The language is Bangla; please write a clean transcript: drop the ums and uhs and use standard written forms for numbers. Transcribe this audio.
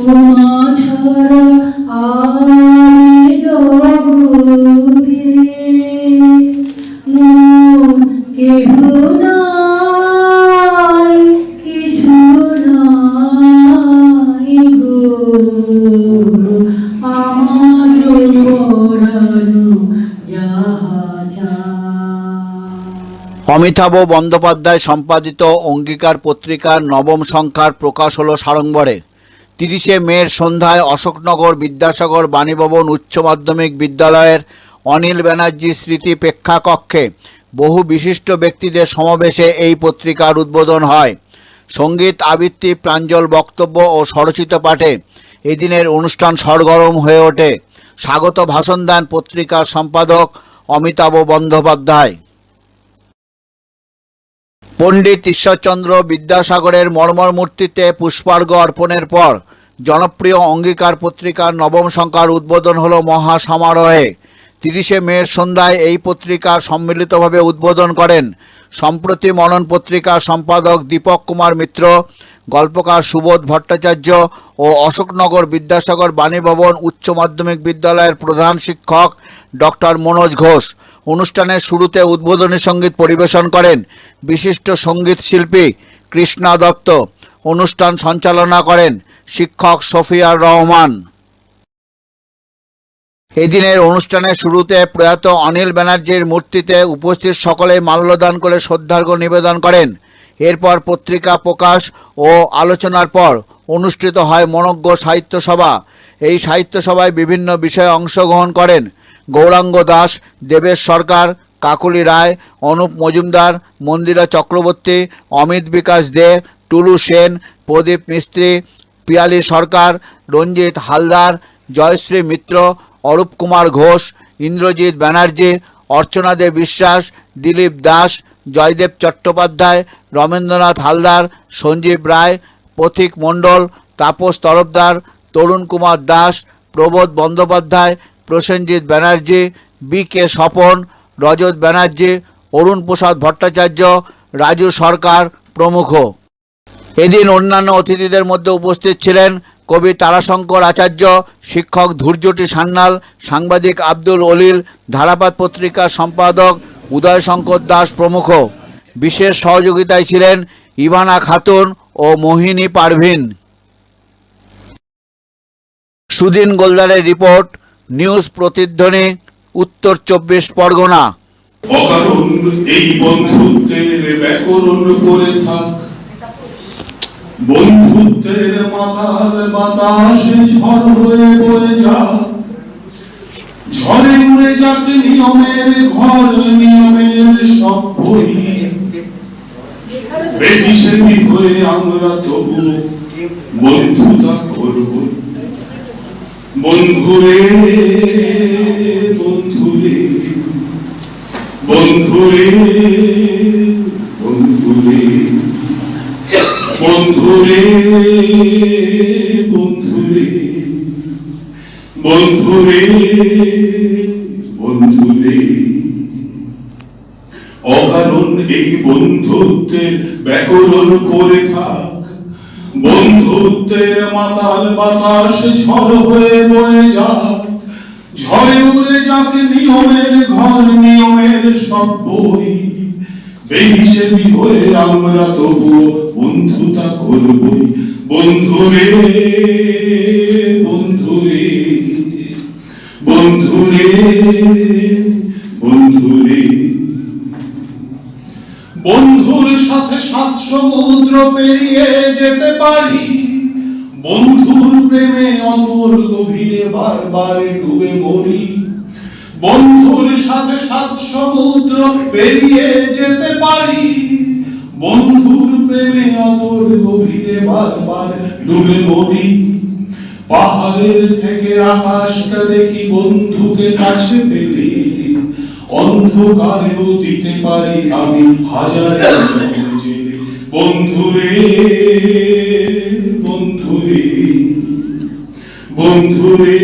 তোমা ছাড়া আর জগতে মোর কেহ নাই, কিছু নাই গো, আমার পরানো যাহা চায়। অমিতাভ বন্দ্যোপাধ্যায় সম্পাদিত অঙ্গীকার পত্রিকার নবম সংখ্যার প্রকাশ হলো সাড়ম্বরে। 30শে মের সন্ধ্যায় অশোকনগর বিদ্যাসাগর বাণীভবন উচ্চ মাধ্যমিক বিদ্যালয়ের অনিল ব্যানার্জি স্মৃতি প্রেক্ষাকক্ষে বহু বিশিষ্ট ব্যক্তিদের সমাবেশে এই পত্রিকার উদ্বোধন হয়। সঙ্গীত আবৃত্তি, প্রাঞ্জল বক্তব্য ও স্বরচিত পাঠে এদিনের অনুষ্ঠান সরগরম হয়ে ওঠে। স্বাগত ভাষণ দেন পত্রিকার সম্পাদক অমিতাভ বন্দ্যোপাধ্যায়। পণ্ডিত ঈশ্বরচন্দ্র বিদ্যাসাগরের মর্মর মূর্তিতে পুষ্পার্ঘ্য অর্পণের পর জনপ্রিয় অঙ্গীকার পত্রিকার নবম সংখ্যার উদ্বোধন হলো মহা সমারোহে। 30শে মের সন্ধ্যায় এই পত্রিকার সম্মিলিতভাবে উদ্বোধন করেন সম্প্রতি মনন পত্রিকার সম্পাদক দীপক কুমার মিত্র, গল্পকার সুবোধ ভট্টাচার্য ও অশোকনগর বিদ্যাসাগর বাণীভবন উচ্চ মাধ্যমিক বিদ্যালয়ের প্রধান শিক্ষক ডক্টর মনোজ ঘোষ। অনুষ্ঠানের শুরুতে উদ্বোধনী সঙ্গীত পরিবেশন করেন বিশিষ্ট সঙ্গীত শিল্পী কৃষ্ণা দত্ত। অনুষ্ঠান সঞ্চালনা করেন শিক্ষক সফিয়ার রহমান। এদিনের অনুষ্ঠানের শুরুতে প্রয়াত অনিল ব্যানার্জির মূর্তিতে উপস্থিত সকলে মাল্যদান করে শ্রদ্ধার্ঘ্য নিবেদন করেন। এরপর পত্রিকা প্রকাশ ও আলোচনার পর অনুষ্ঠিত হয় মনোজ্ঞ সাহিত্য সভা। এই সাহিত্য সভায় বিভিন্ন বিষয়ে অংশগ্রহণ করেন গৌরাঙ্গ দাস, দেবেশ সরকার, কাকলি রায়, অনুপ মজুমদার, মন্দিরা চক্রবর্তী, অমিত বিকাশ দে, টুলু সেন, প্রদীপ মিস্ত্রি, পিয়ালি সরকার, রঞ্জিত হালদার, জয়শ্রী মিত্র, অরূপ কুমার ঘোষ, ইন্দ্রজিৎ ব্যানার্জি, অর্চনা দে বিশ্বাস, দিলীপ দাস, জয়দেব চট্টোপাধ্যায়, রমেন্দ্রনাথ হালদার, সঞ্জীব রায়, পথিক মণ্ডল, তাপস তরফদার, তরুণ কুমার দাস, প্রবোধ বন্দ্যোপাধ্যায়, প্রসেনজিৎ ব্যানার্জি, বি কে স্বপন, রজত ব্যানার্জি, অরুণ প্রসাদ ভট্টাচার্য, রাজু সরকার প্রমুখ। এদিন অন্যান্য অতিথিদের মধ্যে উপস্থিত ছিলেন কবি তারাশঙ্কর আচার্য, শিক্ষক ধূর্যটি সান্যাল, সাংবাদিক আব্দুল অলিল, ধারাপাত পত্রিকার সম্পাদক উদয় শঙ্কর দাস প্রমুখ। বিশেষ সহযোগিতায় ছিলেন ইভানা খাতুন ও মোহিনী পারভিন। সুদিন গোলদারের রিপোর্ট, নিউজ প্রতিধ্বনি, উত্তর 24 পরগনা। অকারণ এই বন্ধুত্বের ব্যাকরণ করে থাক, বন্ধুত্বের মাতাল বাতাসে ঝড় হয়ে বয়ে যাক, ঝড়ে উড়ে যাক নিয়মের ঘর, নিয়মের সব বই, বেদিসেবি হয়ে আমরা তবু বন্ধুতা করব। বন্ধুরে বন্ধুরে বন্ধুরে বন্ধুরে বন্ধুরে বন্ধুরে বন্ধুরে বন্ধুরে অকারণ এই বন্ধুত্বের ব্যাকরণ করে থাক, বন্ধুত্বের মাতাল বাতাস ঝড় হয়ে বয়ে যাক, ঝড়ে উড়ে যাক নিয়মের ঘর, নিয়মের সব বই, বেহিসেবি হয়ে আমরা তবুও বন্ধুতা করবই। বন্ধুরে বন্ধুরে বন্ধুরে বন্ধুরে বন্ধুর সাথে 7 সমুদ্র পেরিয়ে যেতে পারি, বন্ধুর প্রেমে অতল গভীরে বারবার ডুবে মরি। বন্ধুর সাথে 7 সমুদ্র পেরিয়ে যেতে পারি, বন্ধুর প্রেমে অতল গভীরে বারবার ডুবে মরি। পাহাড়ের থেকে আকাশটা দেখি বন্ধুকে কাছে পেলে, অন্ধকারেও দিতে পারি আমি হাজার জেলে। বন্ধুরে বন্ধুরে বন্ধুরে